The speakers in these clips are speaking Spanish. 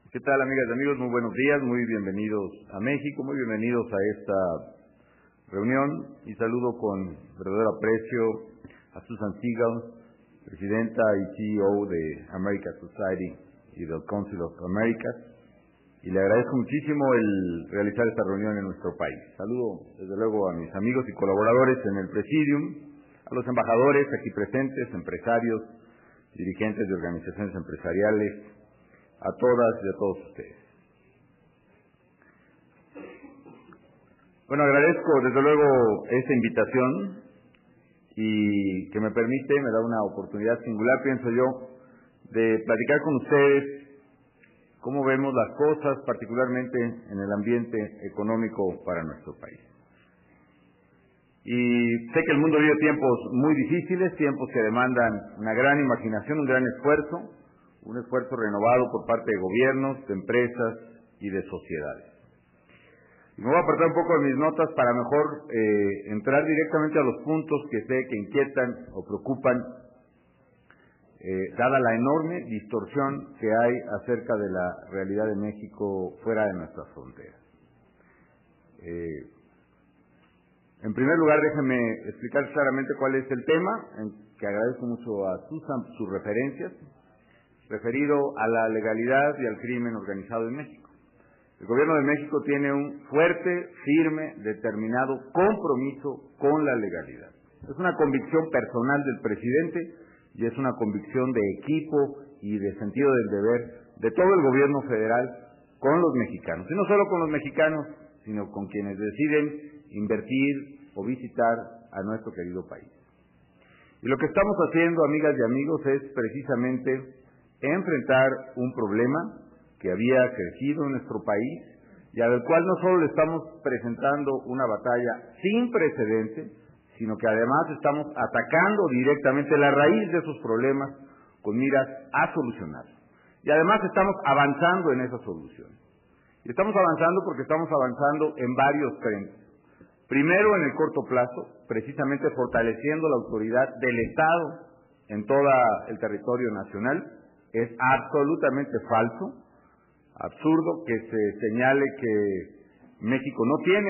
¿Qué tal, amigas y amigos? Muy buenos días, muy bienvenidos a México, muy bienvenidos a esta reunión y saludo con verdadero aprecio a Susan Segal, presidenta y CEO de American Society y del Council of Americas, y le agradezco muchísimo el realizar esta reunión en nuestro país. Saludo desde luego a mis amigos y colaboradores en el Presidium, a los embajadores aquí presentes, empresarios, dirigentes de organizaciones empresariales, a todas y a todos ustedes. Bueno, agradezco desde luego esta invitación y que me da una oportunidad singular, pienso yo, de platicar con ustedes cómo vemos las cosas, particularmente en el ambiente económico para nuestro país. Y sé que el mundo vive tiempos muy difíciles, tiempos que demandan una gran imaginación, un gran esfuerzo, un esfuerzo renovado por parte de gobiernos, de empresas y de sociedades. Y me voy a apartar un poco de mis notas para mejor entrar directamente a los puntos que sé que inquietan o preocupan, dada la enorme distorsión que hay acerca de la realidad de México fuera de nuestras fronteras. En primer lugar, déjenme explicar claramente cuál es el tema, en que agradezco mucho a Susan sus referencias, referido a la legalidad y al crimen organizado en México. El Gobierno de México tiene un fuerte, firme, determinado compromiso con la legalidad. Es una convicción personal del presidente y es una convicción de equipo y de sentido del deber de todo el Gobierno federal con los mexicanos. Y no solo con los mexicanos, sino con quienes deciden invertir o visitar a nuestro querido país. Y lo que estamos haciendo, amigas y amigos, es precisamente enfrentar un problema que había crecido en nuestro país y al cual no solo le estamos presentando una batalla sin precedentes, sino que además estamos atacando directamente la raíz de esos problemas con miras a solucionarlos. Y además estamos avanzando en esa solución. Y estamos avanzando porque estamos avanzando en varios frentes. Primero, en el corto plazo, precisamente fortaleciendo la autoridad del Estado en todo el territorio nacional. Es absolutamente falso, absurdo que se señale que México no tiene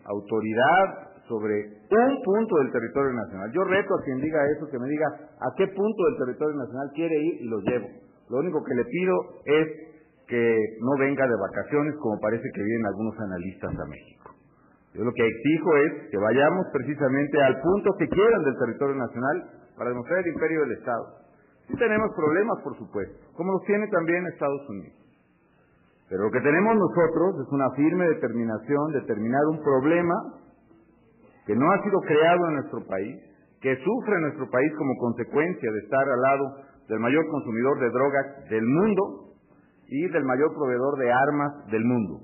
autoridad sobre un punto del territorio nacional. Yo reto a quien diga eso, que me diga a qué punto del territorio nacional quiere ir y lo llevo. Lo único que le pido es que no venga de vacaciones como parece que vienen algunos analistas a México. Yo lo que exijo es que vayamos precisamente al punto que quieran del territorio nacional para demostrar el imperio del Estado. Sí tenemos problemas, por supuesto, como los tiene también Estados Unidos. Pero lo que tenemos nosotros es una firme determinación de terminar un problema que no ha sido creado en nuestro país, que sufre nuestro país como consecuencia de estar al lado del mayor consumidor de drogas del mundo y del mayor proveedor de armas del mundo.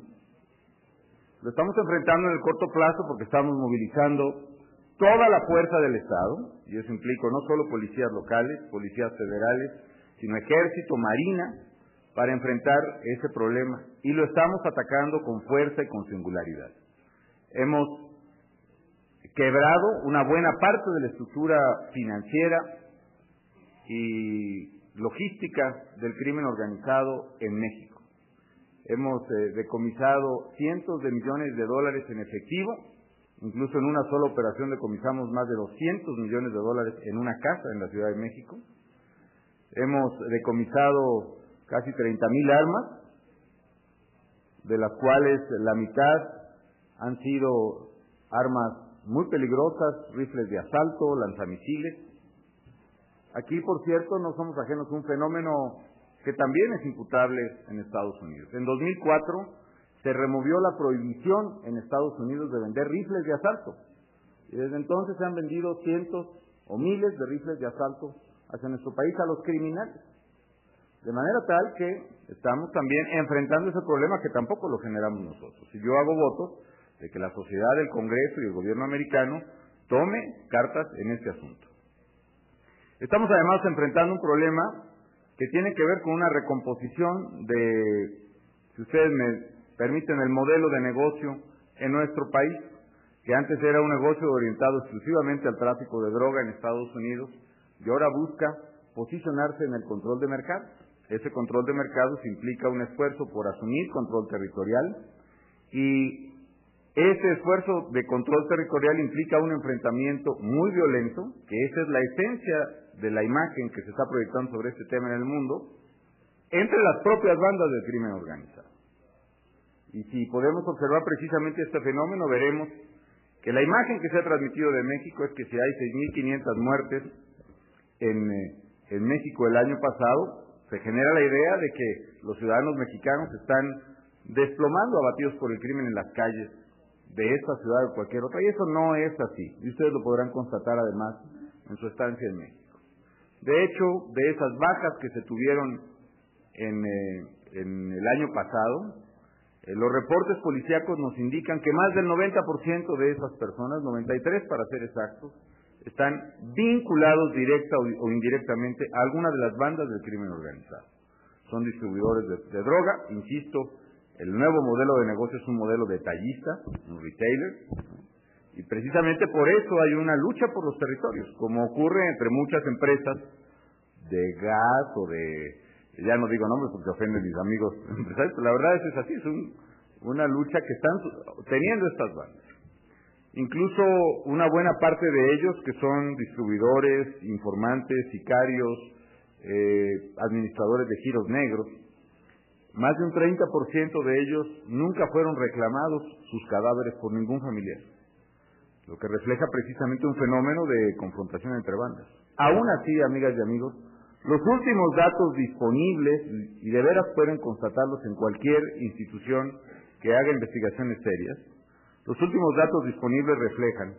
Lo estamos enfrentando en el corto plazo porque estamos movilizando toda la fuerza del Estado, y eso implica no solo policías locales, policías federales, sino ejército, marina, para enfrentar ese problema. Y lo estamos atacando con fuerza y con singularidad. Hemos quebrado una buena parte de la estructura financiera y logística del crimen organizado en México. Hemos decomisado cientos de millones de dólares en efectivo. Incluso en una sola operación decomisamos más de 200 millones de dólares en una casa en la Ciudad de México. Hemos decomisado casi 30,000 armas, de las cuales la mitad han sido armas muy peligrosas, rifles de asalto, lanzamisiles. Aquí, por cierto, no somos ajenos a un fenómeno que también es imputable en Estados Unidos. En 2004 se removió la prohibición en Estados Unidos de vender rifles de asalto. Y desde entonces se han vendido cientos o miles de rifles de asalto hacia nuestro país a los criminales. De manera tal que estamos también enfrentando ese problema que tampoco lo generamos nosotros. Y yo hago votos de que la sociedad, el Congreso y el gobierno americano tome cartas en este asunto. Estamos además enfrentando un problema que tiene que ver con una recomposición de, si ustedes me permiten, el modelo de negocio en nuestro país, que antes era un negocio orientado exclusivamente al tráfico de droga en Estados Unidos y ahora busca posicionarse en el control de mercados. Ese control de mercados implica un esfuerzo por asumir control territorial y ese esfuerzo de control territorial implica un enfrentamiento muy violento, que esa es la esencia de la imagen que se está proyectando sobre este tema en el mundo, entre las propias bandas del crimen organizado. Y si podemos observar precisamente este fenómeno, veremos que la imagen que se ha transmitido de México es que si hay 6.500 muertes en México el año pasado, se genera la idea de que los ciudadanos mexicanos están desplomando, abatidos por el crimen en las calles de esta ciudad o cualquier otra, y eso no es así, y ustedes lo podrán constatar además en su estancia en México. De hecho, de esas bajas que se tuvieron en el año pasado, los reportes policíacos nos indican que más del 90% de esas personas, 93 para ser exactos, están vinculados directa o indirectamente a alguna de las bandas del crimen organizado. Son distribuidores de droga, insisto, el nuevo modelo de negocio es un modelo detallista, un retailer, y precisamente por eso hay una lucha por los territorios, como ocurre entre muchas empresas de gas o de... Ya no digo nombres porque ofenden mis amigos empresarios, pero la verdad es así, es una lucha que están teniendo estas bandas. Incluso una buena parte de ellos que son distribuidores, informantes, sicarios, administradores de giros negros, más de un 30% de ellos nunca fueron reclamados sus cadáveres por ningún familiar, lo que refleja precisamente un fenómeno de confrontación entre bandas. Aún así, amigas y amigos, los últimos datos disponibles, y de veras pueden constatarlos en cualquier institución que haga investigaciones serias, los últimos datos disponibles reflejan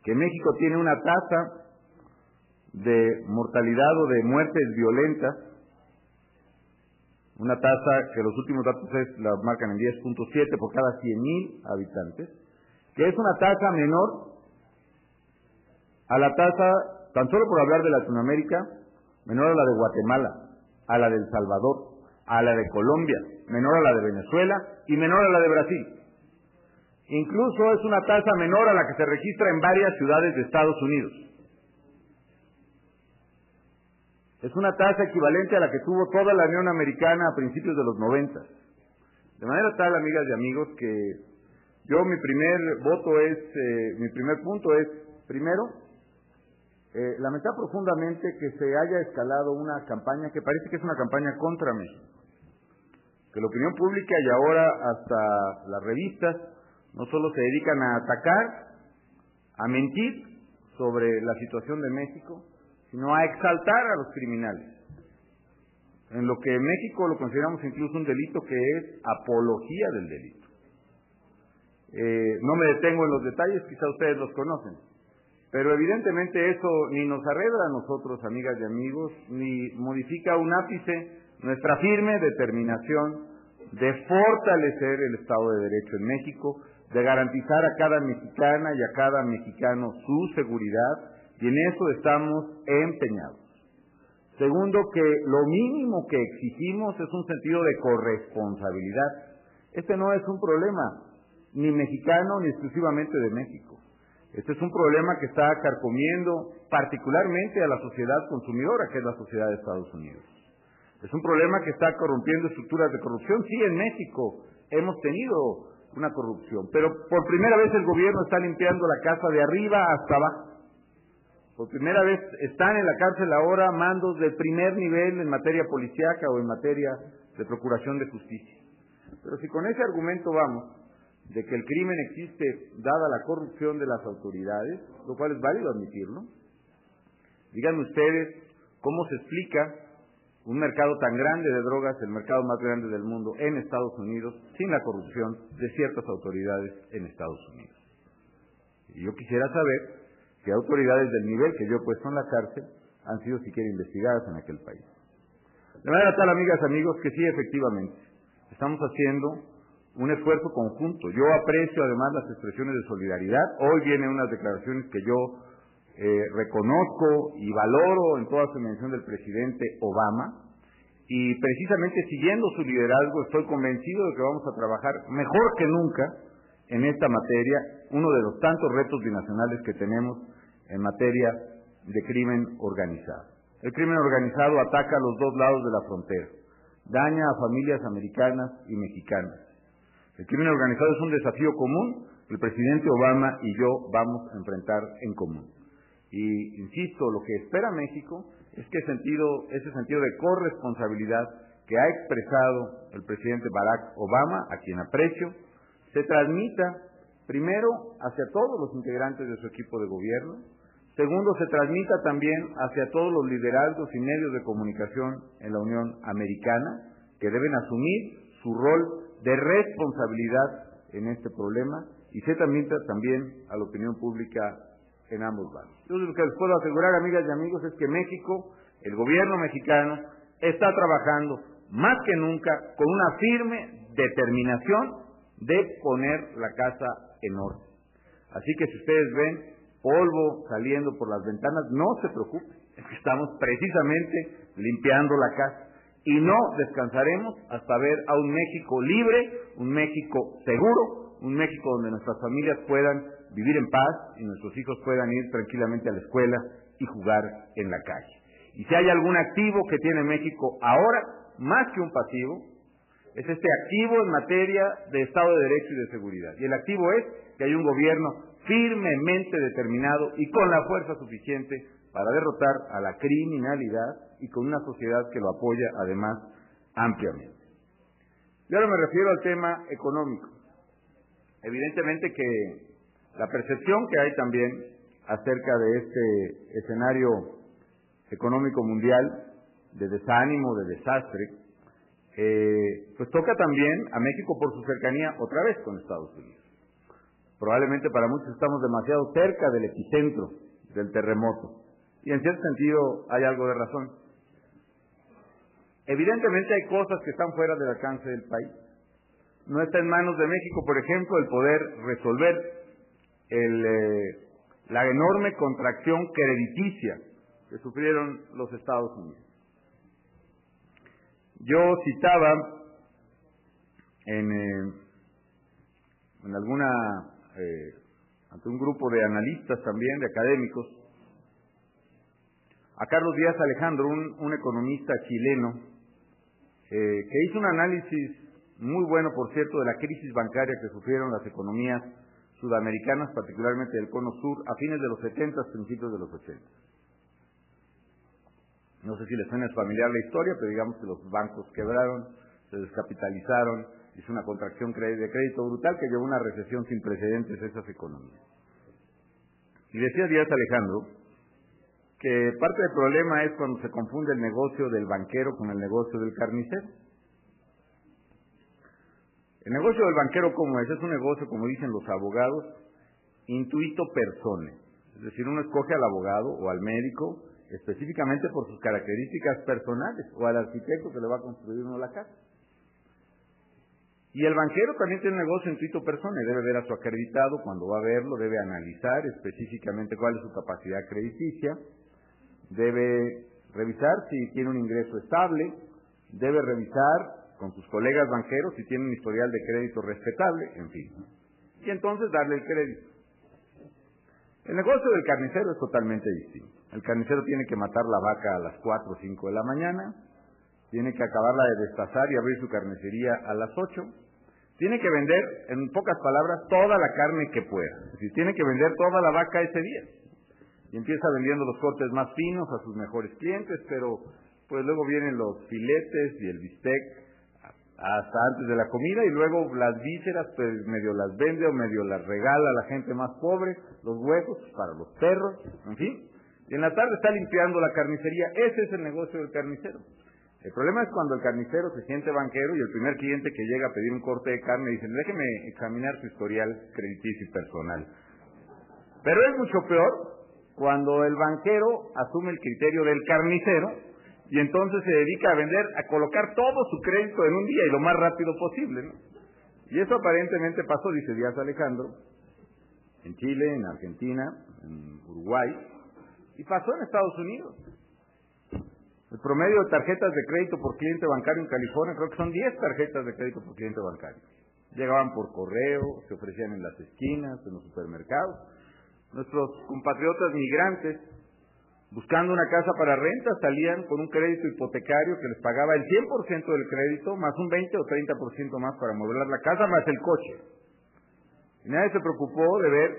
que México tiene una tasa de mortalidad o de muertes violentas, una tasa que los últimos datos la marcan en 10.7 por cada 100,000 habitantes, que es una tasa menor a la tasa, tan solo por hablar de Latinoamérica, menor a la de Guatemala, a la de El Salvador, a la de Colombia, menor a la de Venezuela y menor a la de Brasil. Incluso es una tasa menor a la que se registra en varias ciudades de Estados Unidos. Es una tasa equivalente a la que tuvo toda la Unión Americana a principios de los 90. De manera tal, amigas y amigos, que yo mi primer punto es, primero, lamentar profundamente que se haya escalado una campaña que parece que es una campaña contra México. Que la opinión pública y ahora hasta las revistas no solo se dedican a atacar, a mentir sobre la situación de México, sino a exaltar a los criminales. En lo que en México lo consideramos incluso un delito que es apología del delito. No me detengo en los detalles, quizá ustedes los conocen, pero evidentemente eso ni nos arregla a nosotros, amigas y amigos, ni modifica un ápice nuestra firme determinación de fortalecer el Estado de Derecho en México, de garantizar a cada mexicana y a cada mexicano su seguridad, y en eso estamos empeñados. Segundo, que lo mínimo que exigimos es un sentido de corresponsabilidad. Este no es un problema ni mexicano ni exclusivamente de México. Este es un problema que está carcomiendo particularmente a la sociedad consumidora, que es la sociedad de Estados Unidos. Es un problema que está corrompiendo estructuras de corrupción. Sí, en México hemos tenido una corrupción, pero por primera vez el gobierno está limpiando la casa de arriba hasta abajo. Por primera vez están en la cárcel ahora mandos de primer nivel en materia policíaca o en materia de procuración de justicia. Pero si con ese argumento vamos, de que el crimen existe dada la corrupción de las autoridades, lo cual es válido admitirlo, díganme ustedes cómo se explica un mercado tan grande de drogas, el mercado más grande del mundo en Estados Unidos, sin la corrupción de ciertas autoridades en Estados Unidos. Y yo quisiera saber qué autoridades del nivel que yo he puesto en la cárcel han sido siquiera investigadas en aquel país. De manera tal, amigas y amigos, que sí, efectivamente, estamos haciendo un esfuerzo conjunto. Yo aprecio además las expresiones de solidaridad. Hoy vienen unas declaraciones que yo reconozco y valoro en toda su mención del presidente Obama, y precisamente siguiendo su liderazgo estoy convencido de que vamos a trabajar mejor que nunca en esta materia, uno de los tantos retos binacionales que tenemos en materia de crimen organizado. El crimen organizado ataca a los dos lados de la frontera, daña a familias americanas y mexicanas. El crimen organizado es un desafío común que el presidente Obama y yo vamos a enfrentar en común. Y, insisto, lo que espera México es que ese sentido de corresponsabilidad que ha expresado el presidente Barack Obama, a quien aprecio, se transmita, primero, hacia todos los integrantes de su equipo de gobierno, segundo, se transmita también hacia todos los liderazgos y medios de comunicación en la Unión Americana, que deben asumir su rol de responsabilidad en este problema, y se transmita también a la opinión pública en ambos lados. Yo lo que les puedo asegurar, amigas y amigos, es que México, el gobierno mexicano, está trabajando más que nunca con una firme determinación de poner la casa en orden. Así que si ustedes ven polvo saliendo por las ventanas, no se preocupen, es que estamos precisamente limpiando la casa y no descansaremos hasta ver a un México libre, un México seguro, un México donde nuestras familias puedan vivir en paz y nuestros hijos puedan ir tranquilamente a la escuela y jugar en la calle. Y si hay algún activo que tiene México ahora, más que un pasivo, es este activo en materia de Estado de Derecho y de seguridad. Y el activo es que hay un gobierno firmemente determinado y con la fuerza suficiente para derrotar a la criminalidad y con una sociedad que lo apoya además ampliamente. Y ahora me refiero al tema económico. Evidentemente que la percepción que hay también acerca de este escenario económico mundial de desánimo, de desastre, pues toca también a México por su cercanía otra vez con Estados Unidos. Probablemente para muchos estamos demasiado cerca del epicentro del terremoto y en cierto sentido hay algo de razón. Evidentemente hay cosas que están fuera del alcance del país. No está en manos de México, por ejemplo, el poder resolver la enorme contracción crediticia que sufrieron los Estados Unidos. Yo citaba ante un grupo de analistas también, de académicos, a Carlos Díaz Alejandro, un economista chileno, que hizo un análisis muy bueno, por cierto, de la crisis bancaria que sufrieron las economías sudamericanas, particularmente del Cono Sur, a fines de los 70, principios de los 80. No sé si les suena familiar la historia, pero digamos que los bancos quebraron, se descapitalizaron, hizo una contracción de crédito brutal que llevó a una recesión sin precedentes a esas economías. Y decía Díaz Alejandro que parte del problema es cuando se confunde el negocio del banquero con el negocio del carnicero. El negocio del banquero, ¿cómo es? Es un negocio, como dicen los abogados, intuito persone. Es decir, uno escoge al abogado o al médico específicamente por sus características personales, o al arquitecto que le va a construir uno la casa. Y el banquero también tiene un negocio intuito persone, debe ver a su acreditado, cuando va a verlo debe analizar específicamente cuál es su capacidad crediticia, debe revisar si tiene un ingreso estable, debe revisar con sus colegas banqueros si tiene un historial de crédito respetable, en fin. Y entonces darle el crédito. El negocio del carnicero es totalmente distinto. El carnicero tiene que matar la vaca a las 4 o 5 de la mañana, tiene que acabarla de destazar y abrir su carnicería a las 8, tiene que vender, en pocas palabras, toda la carne que pueda. Es decir, tiene que vender toda la vaca ese día. Y empieza vendiendo los cortes más finos a sus mejores clientes, pero pues luego vienen los filetes y el bistec hasta antes de la comida, y luego las vísceras pues medio las vende o medio las regala a la gente más pobre, los huesos para los perros, en fin. Y en la tarde está limpiando la carnicería. Ese es el negocio del carnicero. El problema es cuando el carnicero se siente banquero y el primer cliente que llega a pedir un corte de carne dice: déjeme examinar su historial crediticio y personal. Pero es mucho peor cuando el banquero asume el criterio del carnicero y entonces se dedica a vender, a colocar todo su crédito en un día y lo más rápido posible, ¿no? Y eso aparentemente pasó, dice Díaz Alejandro, en Chile, en Argentina, en Uruguay, y pasó en Estados Unidos. El promedio de tarjetas de crédito por cliente bancario en California, creo que son 10 tarjetas de crédito por cliente bancario. Llegaban por correo, se ofrecían en las esquinas, en los supermercados. Nuestros compatriotas migrantes buscando una casa para renta, salían con un crédito hipotecario que les pagaba el 100% del crédito, más un 20 o 30% más para amueblar la casa, más el coche. Y nadie se preocupó de ver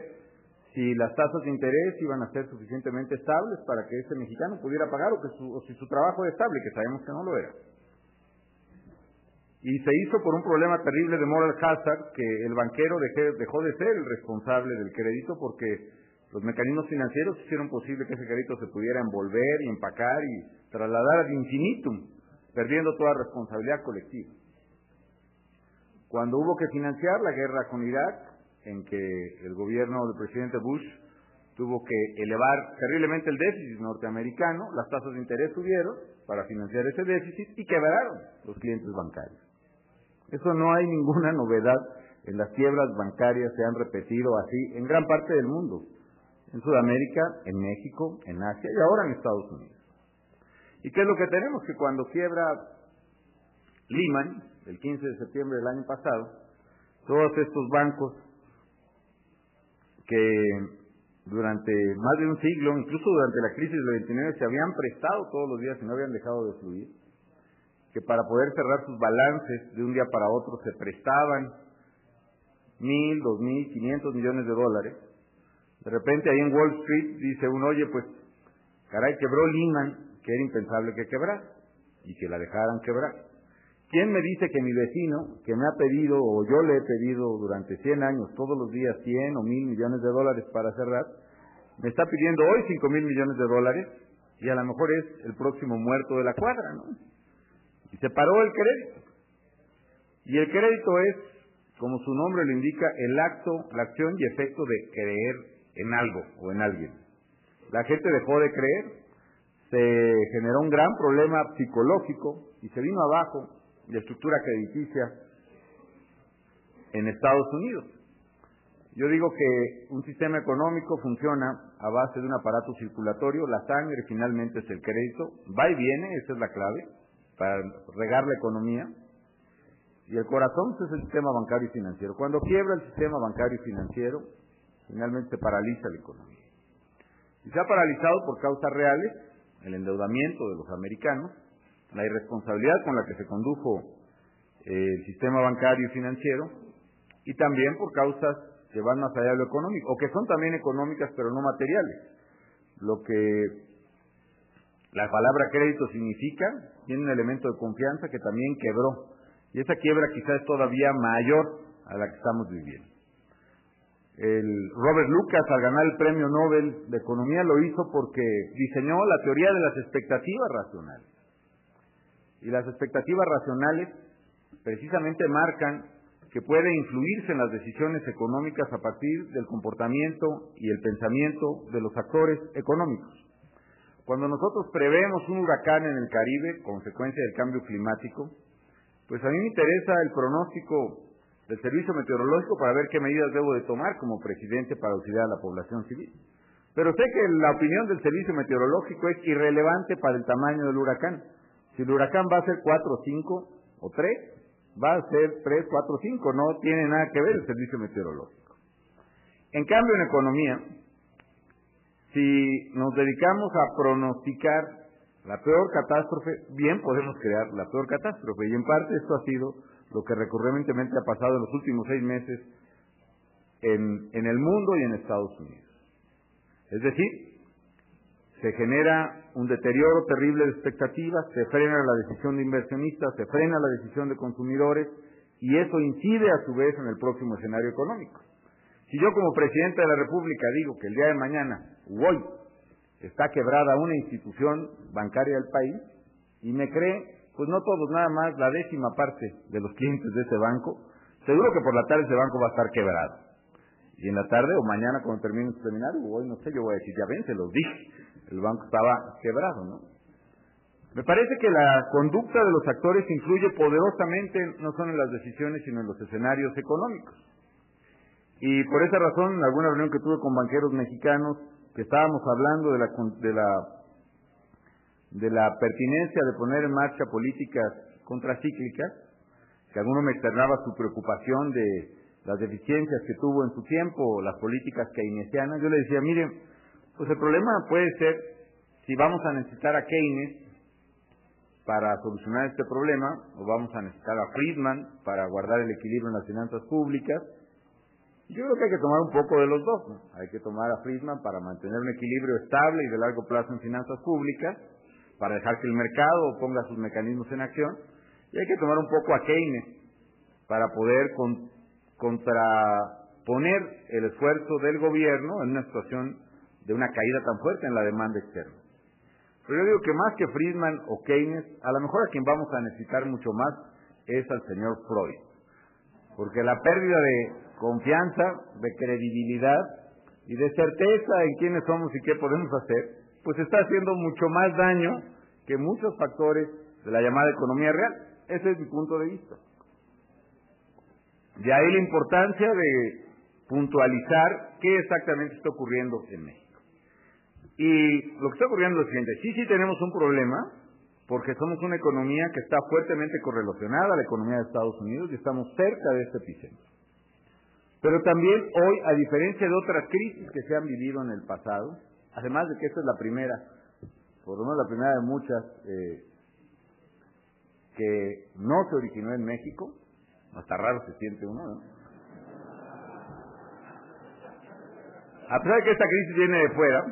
si las tasas de interés iban a ser suficientemente estables para que este mexicano pudiera pagar o si su trabajo era estable, que sabemos que no lo era. Y se hizo por un problema terrible de moral hazard, que el banquero dejó de ser el responsable del crédito porque los mecanismos financieros hicieron posible que ese crédito se pudiera envolver y empacar y trasladar ad infinitum, perdiendo toda responsabilidad colectiva. Cuando hubo que financiar la guerra con Irak, en que el gobierno del presidente Bush tuvo que elevar terriblemente el déficit norteamericano, las tasas de interés subieron para financiar ese déficit y quebraron los clientes bancarios. Eso no hay ninguna novedad, en las quiebras bancarias se han repetido así en gran parte del mundo, en Sudamérica, en México, en Asia y ahora en Estados Unidos. ¿Y qué es lo que tenemos? Que cuando quiebra Lehman, el 15 de septiembre del año pasado, todos estos bancos que durante más de un siglo, incluso durante la crisis del 29, se habían prestado todos los días y no habían dejado de fluir, que para poder cerrar sus balances de un día para otro se prestaban 1,000, 2,000, 500 millones de dólares. De repente ahí en Wall Street dice uno, oye, pues, caray, quebró Lehman, que era impensable que quebrara, y que la dejaran quebrar. ¿Quién me dice que mi vecino, que me ha pedido, o yo le he pedido durante 100 años, todos los días 100 o 1,000 millones de dólares para cerrar, me está pidiendo hoy 5,000 millones de dólares, y a lo mejor es el próximo muerto de la cuadra, ¿no? Y se paró el crédito. Y el crédito es, como su nombre lo indica, el acto, la acción y efecto de creer en algo o en alguien. La gente dejó de creer, se generó un gran problema psicológico y se vino abajo la estructura crediticia en Estados Unidos. Yo digo que un sistema económico funciona a base de un aparato circulatorio, la sangre finalmente es el crédito, va y viene, esa es la clave para regar la economía, y el corazón es el sistema bancario y financiero. Cuando quiebra el sistema bancario y financiero, finalmente se paraliza la economía. Y se ha paralizado por causas reales, el endeudamiento de los americanos, la irresponsabilidad con la que se condujo el sistema bancario y financiero, y también por causas que van más allá de lo económico, o que son también económicas pero no materiales. Lo que la palabra crédito significa, tiene un elemento de confianza que también quebró, y esa quiebra quizás es todavía mayor a la que estamos viviendo. El Robert Lucas, al ganar el Premio Nobel de Economía, lo hizo porque diseñó la teoría de las expectativas racionales. Y las expectativas racionales precisamente marcan que puede influirse en las decisiones económicas a partir del comportamiento y el pensamiento de los actores económicos. Cuando nosotros prevemos un huracán en el Caribe, consecuencia del cambio climático, pues a mí me interesa el pronóstico del Servicio Meteorológico para ver qué medidas debo de tomar como presidente para auxiliar a la población civil. Pero sé que la opinión del Servicio Meteorológico es irrelevante para el tamaño del huracán. Si el huracán va a ser 4, 5 o 3, va a ser 3, 4, 5, no tiene nada que ver el Servicio Meteorológico. En cambio, en economía, si nos dedicamos a pronosticar la peor catástrofe, bien podemos crear la peor catástrofe, y en parte esto ha sido lo que recurrentemente ha pasado en los últimos 6 meses en el mundo y en Estados Unidos. Es decir, se genera un deterioro terrible de expectativas, se frena la decisión de inversionistas, se frena la decisión de consumidores, y eso incide a su vez en el próximo escenario económico. Si yo como presidente de la República digo que el día de mañana, hoy, está quebrada una institución bancaria del país, y me cree, pues no todos, nada más la 10ª parte de los clientes de ese banco, seguro que por la tarde ese banco va a estar quebrado. Y en la tarde o mañana cuando termine el seminario, o hoy no sé, yo voy a decir, ya ven, se los dije, el banco estaba quebrado, ¿no? Me parece que la conducta de los actores influye poderosamente no solo en las decisiones, sino en los escenarios económicos. Y por esa razón, en alguna reunión que tuve con banqueros mexicanos, que estábamos hablando de la pertinencia de poner en marcha políticas contracíclicas, que alguno me externaba su preocupación de las deficiencias que tuvo en su tiempo las políticas keynesianas, yo le decía, miren, pues el problema puede ser si vamos a necesitar a Keynes para solucionar este problema, o vamos a necesitar a Friedman para guardar el equilibrio en las finanzas públicas. Yo creo que hay que tomar un poco de los dos, ¿no? Hay que tomar a Friedman para mantener un equilibrio estable y de largo plazo en finanzas públicas, para dejar que el mercado ponga sus mecanismos en acción, y hay que tomar un poco a Keynes para poder contraponer el esfuerzo del gobierno en una situación de una caída tan fuerte en la demanda externa. Pero yo digo que más que Friedman o Keynes, a lo mejor a quien vamos a necesitar mucho más es al señor Freud, porque la pérdida de confianza, de credibilidad y de certeza en quiénes somos y qué podemos hacer, pues está haciendo mucho más daño que muchos factores de la llamada economía real. Ese es mi punto de vista. De ahí la importancia de puntualizar qué exactamente está ocurriendo en México. Y lo que está ocurriendo es lo siguiente: sí tenemos un problema, porque somos una economía que está fuertemente correlacionada a la economía de Estados Unidos y estamos cerca de este epicentro. Pero también hoy, a diferencia de otras crisis que se han vivido en el pasado, además de que esta es la primera, por lo menos la primera de muchas, que no se originó en México, hasta raro se siente uno, ¿no? A pesar de que esta crisis viene de fuera,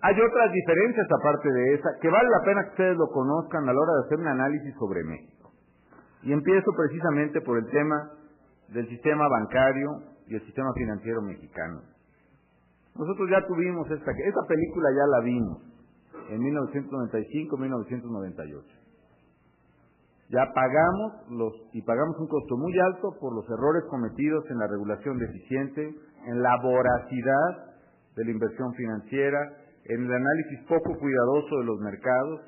hay otras diferencias aparte de esa, que vale la pena que ustedes lo conozcan a la hora de hacer un análisis sobre México. Y empiezo precisamente por el tema del sistema bancario y el sistema financiero mexicano. Nosotros ya tuvimos esta película, ya la vimos en 1995-1998. Ya pagamos un costo muy alto por los errores cometidos en la regulación deficiente, en la voracidad de la inversión financiera, en el análisis poco cuidadoso de los mercados,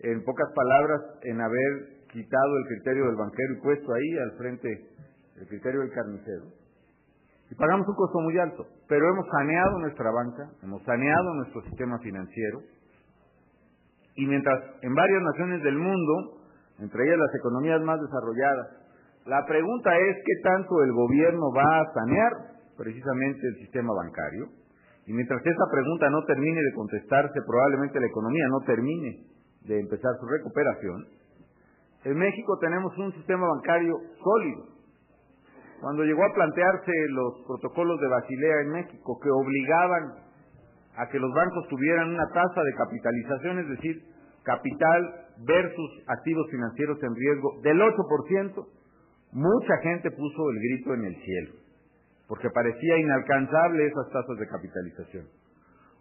en pocas palabras, en haber quitado el criterio del banquero y puesto ahí al frente el criterio del carnicero. Y pagamos un costo muy alto, pero hemos saneado nuestra banca, hemos saneado nuestro sistema financiero, y mientras en varias naciones del mundo, entre ellas las economías más desarrolladas, la pregunta es qué tanto el gobierno va a sanear precisamente el sistema bancario, y mientras esa pregunta no termine de contestarse, probablemente la economía no termine de empezar su recuperación. En México tenemos un sistema bancario sólido. Cuando llegó a plantearse los protocolos de Basilea en México, que obligaban a que los bancos tuvieran una tasa de capitalización, es decir, capital versus activos financieros en riesgo del 8%, mucha gente puso el grito en el cielo, porque parecía inalcanzable esas tasas de capitalización.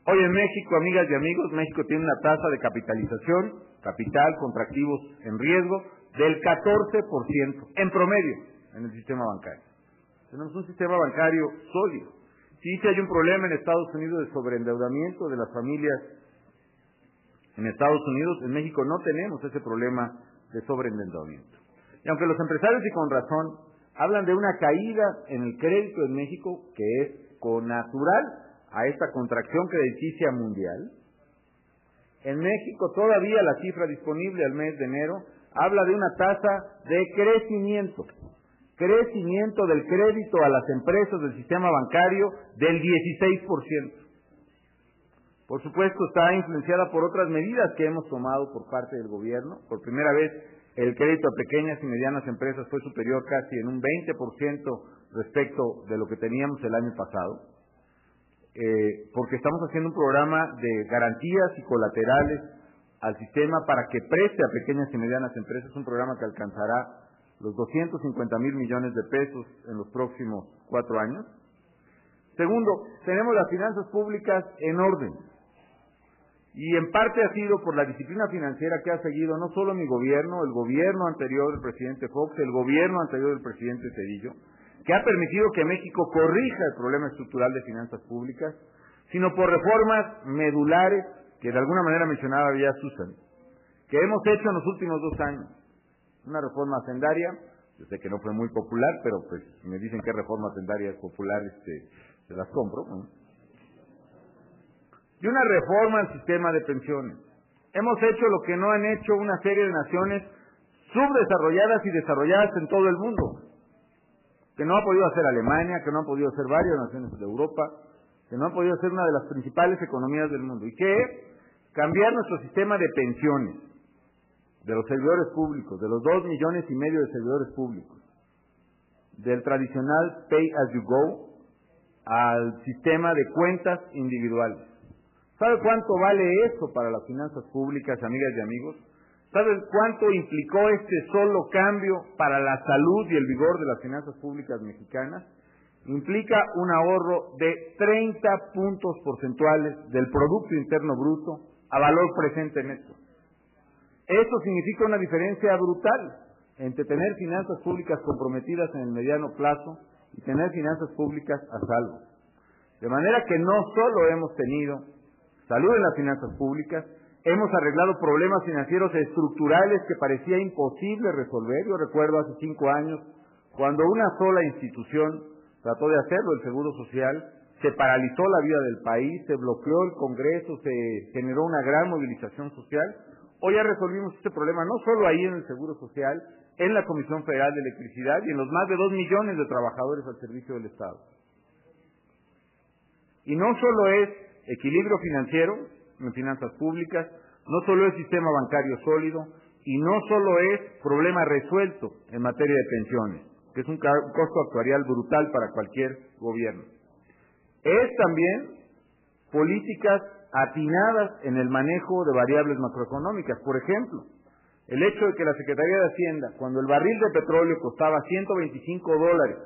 Hoy en México, amigas y amigos, México tiene una tasa de capitalización, capital contra activos en riesgo, del 14% en promedio en el sistema bancario. Tenemos un sistema bancario sólido. Sí hay un problema en Estados Unidos de sobreendeudamiento de las familias en Estados Unidos. En México no tenemos ese problema de sobreendeudamiento. Y aunque los empresarios, y con razón, hablan de una caída en el crédito en México, que es connatural a esta contracción crediticia mundial, en México todavía la cifra disponible al mes de enero habla de una tasa de crecimiento del crédito a las empresas del sistema bancario del 16%. Por supuesto, está influenciada por otras medidas que hemos tomado por parte del gobierno. Por primera vez, el crédito a pequeñas y medianas empresas fue superior casi en un 20% respecto de lo que teníamos el año pasado, porque estamos haciendo un programa de garantías y colaterales al sistema para que preste a pequeñas y medianas empresas, un programa que alcanzará los 250,000 millones de pesos en los próximos 4 años. Segundo, tenemos las finanzas públicas en orden. Y en parte ha sido por la disciplina financiera que ha seguido no solo mi gobierno, el gobierno anterior del presidente Fox, el gobierno anterior del presidente Cedillo, que ha permitido que México corrija el problema estructural de finanzas públicas, sino por reformas medulares, que de alguna manera mencionaba ya Susan, que hemos hecho en los últimos 2 años. Una reforma hacendaria, yo sé que no fue muy popular, pero pues me dicen que reforma hacendaria es popular, se las compro, ¿no? Y una reforma al sistema de pensiones. Hemos hecho lo que no han hecho una serie de naciones subdesarrolladas y desarrolladas en todo el mundo, que no ha podido hacer Alemania, que no han podido hacer varias naciones de Europa, que no han podido hacer una de las principales economías del mundo, y que cambiar nuestro sistema de pensiones de los servidores públicos, de los 2,5 millones de servidores públicos, del tradicional pay as you go al sistema de cuentas individuales. ¿Sabe cuánto vale eso para las finanzas públicas, amigas y amigos? ¿Sabe cuánto implicó este solo cambio para la salud y el vigor de las finanzas públicas mexicanas? Implica un ahorro de 30 puntos porcentuales del Producto Interno Bruto a valor presente neto. Esto significa una diferencia brutal entre tener finanzas públicas comprometidas en el mediano plazo y tener finanzas públicas a salvo. De manera que no solo hemos tenido salud en las finanzas públicas, hemos arreglado problemas financieros estructurales que parecía imposible resolver. Yo recuerdo hace 5 años, cuando una sola institución trató de hacerlo, el Seguro Social, se paralizó la vida del país, se bloqueó el Congreso, se generó una gran movilización social. Hoy ya resolvimos este problema, no solo ahí en el Seguro Social, en la Comisión Federal de Electricidad y en los más de 2 millones de trabajadores al servicio del Estado. Y no solo es equilibrio financiero en finanzas públicas, no solo es sistema bancario sólido y no solo es problema resuelto en materia de pensiones, que es un costo actuarial brutal para cualquier gobierno. Es también políticas atinadas en el manejo de variables macroeconómicas. Por ejemplo, el hecho de que la Secretaría de Hacienda, cuando el barril de petróleo costaba $125,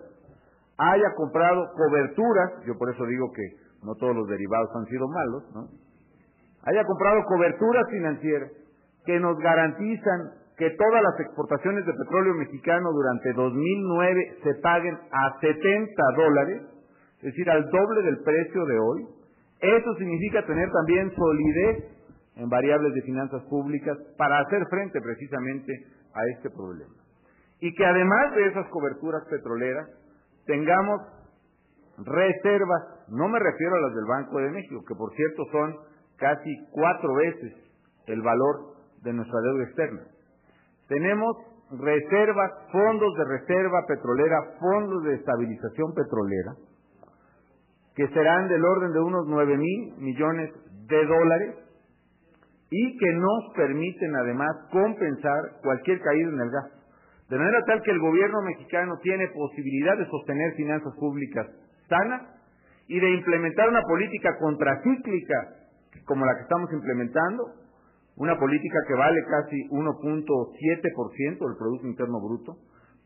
haya comprado coberturas, yo por eso digo que no todos los derivados han sido malos, ¿no? Haya comprado coberturas financieras que nos garantizan que todas las exportaciones de petróleo mexicano durante 2009 se paguen a $70, es decir, al doble del precio de hoy. Eso significa tener también solidez en variables de finanzas públicas para hacer frente precisamente a este problema. Y que además de esas coberturas petroleras, tengamos reservas, no me refiero a las del Banco de México, que por cierto son casi 4 veces el valor de nuestra deuda externa. Tenemos reservas, fondos de reserva petrolera, fondos de estabilización petrolera, que serán del orden de unos $9,000 millones y que nos permiten además compensar cualquier caída en el gasto. De manera tal que el gobierno mexicano tiene posibilidad de sostener finanzas públicas sanas y de implementar una política contracíclica como la que estamos implementando, una política que vale casi 1.7% del Producto Interno Bruto,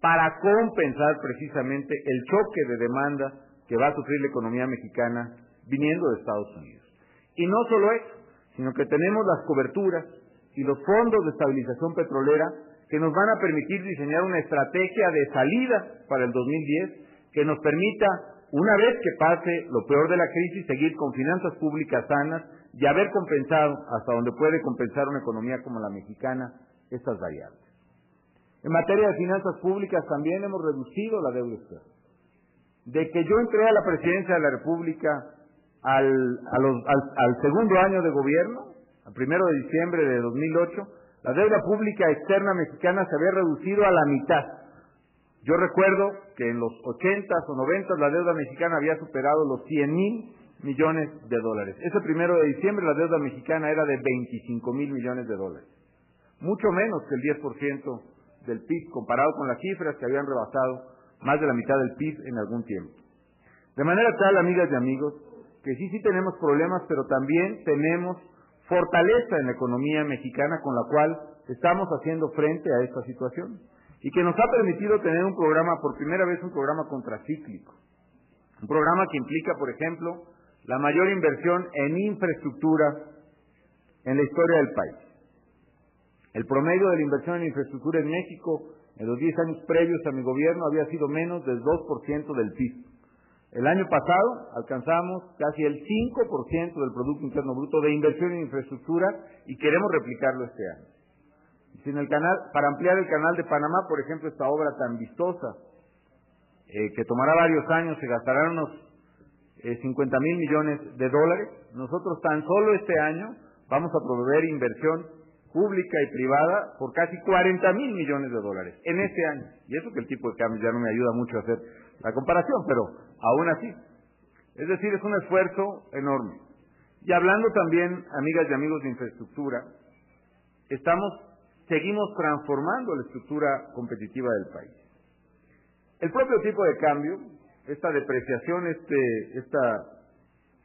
para compensar precisamente el choque de demanda que va a sufrir la economía mexicana viniendo de Estados Unidos. Y no solo eso, sino que tenemos las coberturas y los fondos de estabilización petrolera que nos van a permitir diseñar una estrategia de salida para el 2010 que nos permita, una vez que pase lo peor de la crisis, seguir con finanzas públicas sanas y haber compensado, hasta donde puede compensar una economía como la mexicana, estas variables. En materia de finanzas públicas también hemos reducido la deuda externa. De que yo entré a la presidencia de la República al segundo año de gobierno, al 1 de diciembre de 2008, la deuda pública externa mexicana se había reducido a la mitad. Yo recuerdo que en los 80s o 90s la deuda mexicana había superado los $100,000 millones. Ese 1 de diciembre la deuda mexicana era de $25,000 millones. Mucho menos que el 10% del PIB, comparado con las cifras que habían rebasado más de la mitad del PIB en algún tiempo. De manera tal, amigas y amigos, que sí tenemos problemas, pero también tenemos fortaleza en la economía mexicana con la cual estamos haciendo frente a esta situación y que nos ha permitido tener un programa, por primera vez un programa contracíclico, un programa que implica, por ejemplo, la mayor inversión en infraestructura en la historia del país. El promedio de la inversión en infraestructura en México en los 10 años previos a mi gobierno había sido menos del 2% del PIB. El año pasado alcanzamos casi el 5% del Producto Interno Bruto de inversión en infraestructura y queremos replicarlo este año. Para ampliar el canal de Panamá, por ejemplo, esta obra tan vistosa, que tomará varios años, se gastarán unos $50,000 millones, nosotros tan solo este año vamos a proveer inversión pública y privada por casi $40,000 millones en este año. Y eso que el tipo de cambio ya no me ayuda mucho a hacer la comparación, pero aún así. Es decir, es un esfuerzo enorme. Y hablando también, amigas y amigos, de infraestructura, seguimos transformando la estructura competitiva del país. El propio tipo de cambio, esta depreciación, esta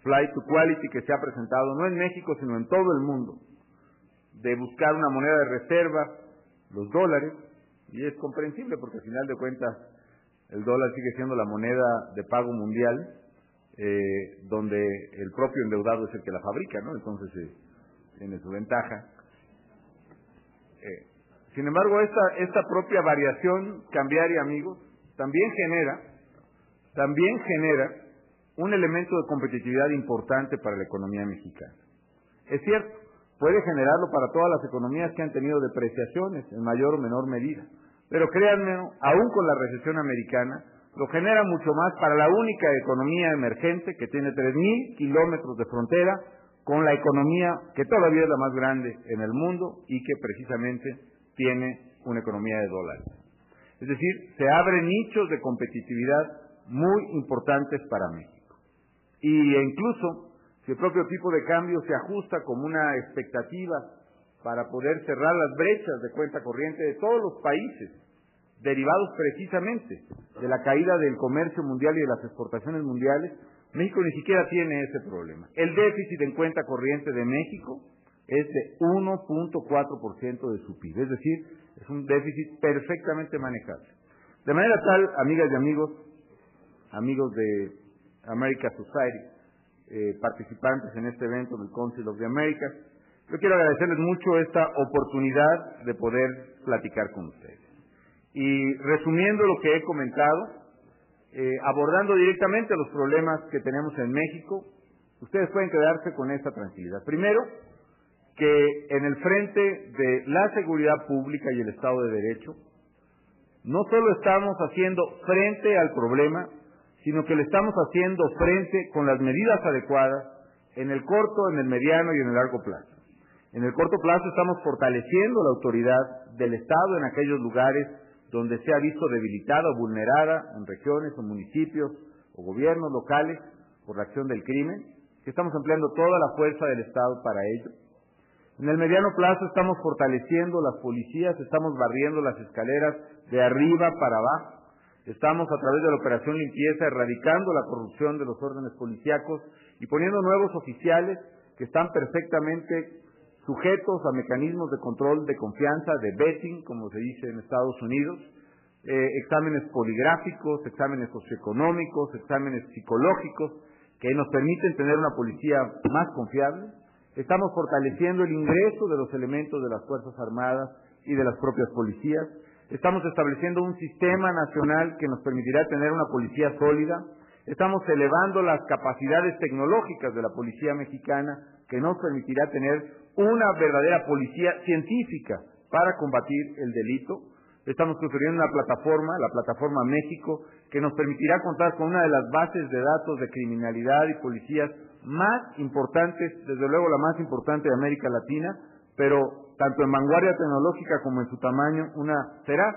flight to quality que se ha presentado, no en México, sino en todo el mundo, de buscar una moneda de reserva, los dólares, y es comprensible porque al final de cuentas el dólar sigue siendo la moneda de pago mundial, donde el propio endeudado es el que la fabrica, ¿no? Entonces tiene su ventaja. Sin embargo, esta propia variación cambiaria, amigos, también genera un elemento de competitividad importante para la economía mexicana. Es cierto, puede generarlo para todas las economías que han tenido depreciaciones en mayor o menor medida, pero créanme, aún con la recesión americana, lo genera mucho más para la única economía emergente que tiene 3,000 kilómetros de frontera con la economía que todavía es la más grande en el mundo y que precisamente tiene una economía de dólares. Es decir, se abren nichos de competitividad muy importantes para México. Y incluso, si el propio tipo de cambio se ajusta como una expectativa para poder cerrar las brechas de cuenta corriente de todos los países, derivados precisamente de la caída del comercio mundial y de las exportaciones mundiales, México ni siquiera tiene ese problema. El déficit en cuenta corriente de México es de 1.4% de su PIB, es decir, es un déficit perfectamente manejable. De manera tal, amigas y amigos de America Society, participantes en este evento del Council of the Americas, yo quiero agradecerles mucho esta oportunidad de poder platicar con ustedes. Y resumiendo lo que he comentado, abordando directamente los problemas que tenemos en México, ustedes pueden quedarse con esta tranquilidad. Primero, que en el frente de la seguridad pública y el Estado de Derecho, no solo estamos haciendo frente al problema, sino que le estamos haciendo frente con las medidas adecuadas en el corto, en el mediano y en el largo plazo. En el corto plazo estamos fortaleciendo la autoridad del Estado en aquellos lugares donde se ha visto debilitada o vulnerada en regiones o municipios o gobiernos locales por la acción del crimen, que estamos empleando toda la fuerza del Estado para ello. En el mediano plazo estamos fortaleciendo las policías, estamos barriendo las escaleras de arriba para abajo, estamos a través de la operación limpieza erradicando la corrupción de los órdenes policíacos y poniendo nuevos oficiales que están perfectamente sujetos a mecanismos de control de confianza, de vetting, como se dice en Estados Unidos, exámenes poligráficos, exámenes socioeconómicos, exámenes psicológicos, que nos permiten tener una policía más confiable. Estamos fortaleciendo el ingreso de los elementos de las Fuerzas Armadas y de las propias policías. Estamos estableciendo un sistema nacional que nos permitirá tener una policía sólida. Estamos elevando las capacidades tecnológicas de la policía mexicana, que nos permitirá tener una verdadera policía científica para combatir el delito. Estamos construyendo una plataforma, la Plataforma México, que nos permitirá contar con una de las bases de datos de criminalidad y policías más importantes, desde luego la más importante de América Latina, pero tanto en vanguardia tecnológica como en su tamaño, será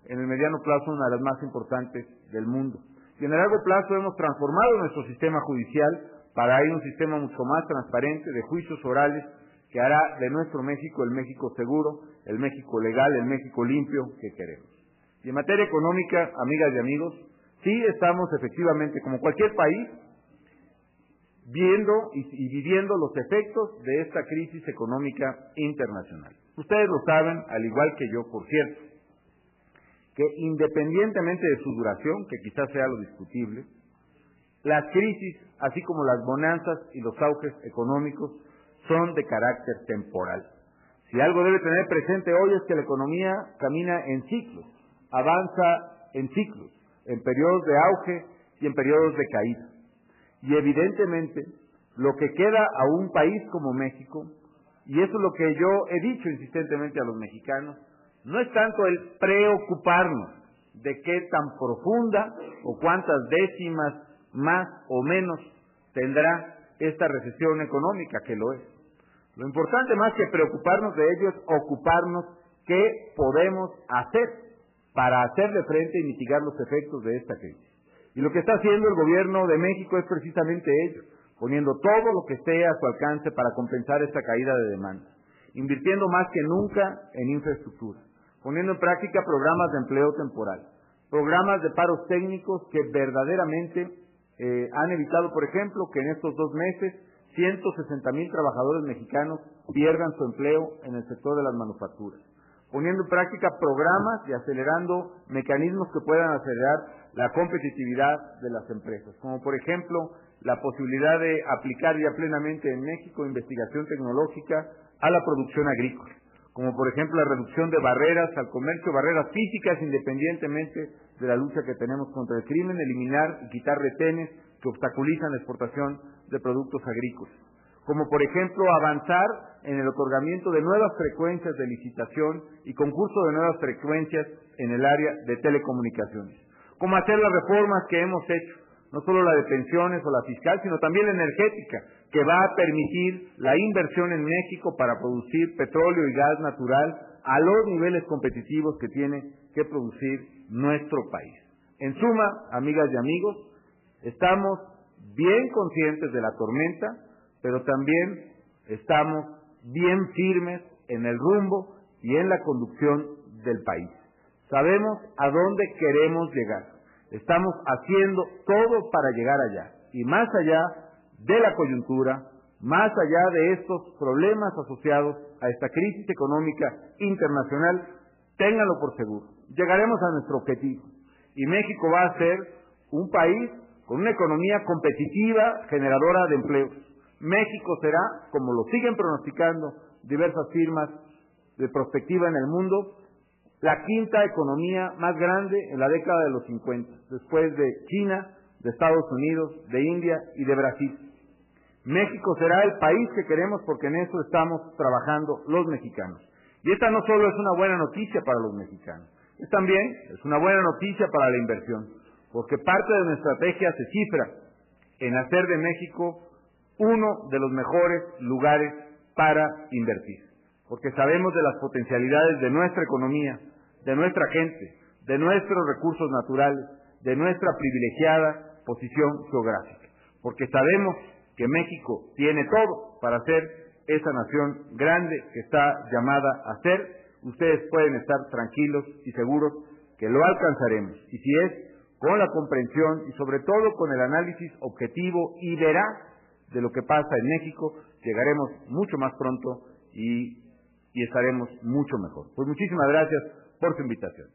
en el mediano plazo una de las más importantes del mundo. Y en el largo plazo hemos transformado nuestro sistema judicial para ir a un sistema mucho más transparente de juicios orales que hará de nuestro México el México seguro, el México legal, el México limpio que queremos. Y en materia económica, amigas y amigos, sí estamos efectivamente, como cualquier país, viendo y viviendo los efectos de esta crisis económica internacional. Ustedes lo saben, al igual que yo, por cierto, que independientemente de su duración, que quizás sea lo discutible, las crisis, así como las bonanzas y los auges económicos, son de carácter temporal. Si algo debe tener presente hoy es que la economía camina en ciclos, avanza en ciclos, en periodos de auge y en periodos de caída. Y evidentemente, lo que queda a un país como México, y eso es lo que yo he dicho insistentemente a los mexicanos, no es tanto el preocuparnos de qué tan profunda o cuántas décimas más o menos tendrá esta recesión económica, que lo es. Lo importante, más que preocuparnos de ello, es ocuparnos qué podemos hacer para hacerle frente y mitigar los efectos de esta crisis. Y lo que está haciendo el gobierno de México es precisamente ello, poniendo todo lo que esté a su alcance para compensar esta caída de demanda, invirtiendo más que nunca en infraestructura, poniendo en práctica programas de empleo temporal, programas de paros técnicos que verdaderamente han evitado, por ejemplo, que en estos 2 meses 160,000 trabajadores mexicanos pierdan su empleo en el sector de las manufacturas, poniendo en práctica programas y acelerando mecanismos que puedan acelerar la competitividad de las empresas, como por ejemplo la posibilidad de aplicar ya plenamente en México investigación tecnológica a la producción agrícola, como por ejemplo la reducción de barreras al comercio, barreras físicas independientemente de la lucha que tenemos contra el crimen, eliminar y quitar retenes que obstaculizan la exportación de productos agrícolas, como por ejemplo avanzar en el otorgamiento de nuevas frecuencias de licitación y concurso de nuevas frecuencias en el área de telecomunicaciones, como hacer las reformas que hemos hecho, no solo la de pensiones o la fiscal, sino también la energética, que va a permitir la inversión en México para producir petróleo y gas natural a los niveles competitivos que tiene que producir nuestro país. En suma, amigas y amigos, estamos bien conscientes de la tormenta, pero también estamos bien firmes en el rumbo y en la conducción del país. Sabemos a dónde queremos llegar. Estamos haciendo todo para llegar allá. Y más allá de la coyuntura, más allá de estos problemas asociados a esta crisis económica internacional, ténganlo por seguro, llegaremos a nuestro objetivo. Y México va a ser un país con una economía competitiva, generadora de empleos. México será, como lo siguen pronosticando diversas firmas de prospectiva en el mundo, la 5ª economía más grande en la década de los 50, después de China, de Estados Unidos, de India y de Brasil. México será el país que queremos porque en eso estamos trabajando los mexicanos. Y esta no solo es una buena noticia para los mexicanos, también es una buena noticia para la inversión, porque parte de nuestra estrategia se cifra en hacer de México uno de los mejores lugares para invertir, porque sabemos de las potencialidades de nuestra economía, de nuestra gente, de nuestros recursos naturales, de nuestra privilegiada posición geográfica, porque sabemos que México tiene todo para ser esa nación grande que está llamada a ser. Ustedes pueden estar tranquilos y seguros que lo alcanzaremos, y si es con la comprensión y sobre todo con el análisis objetivo y veraz de lo que pasa en México, llegaremos mucho más pronto y estaremos mucho mejor. Pues muchísimas gracias por su invitación.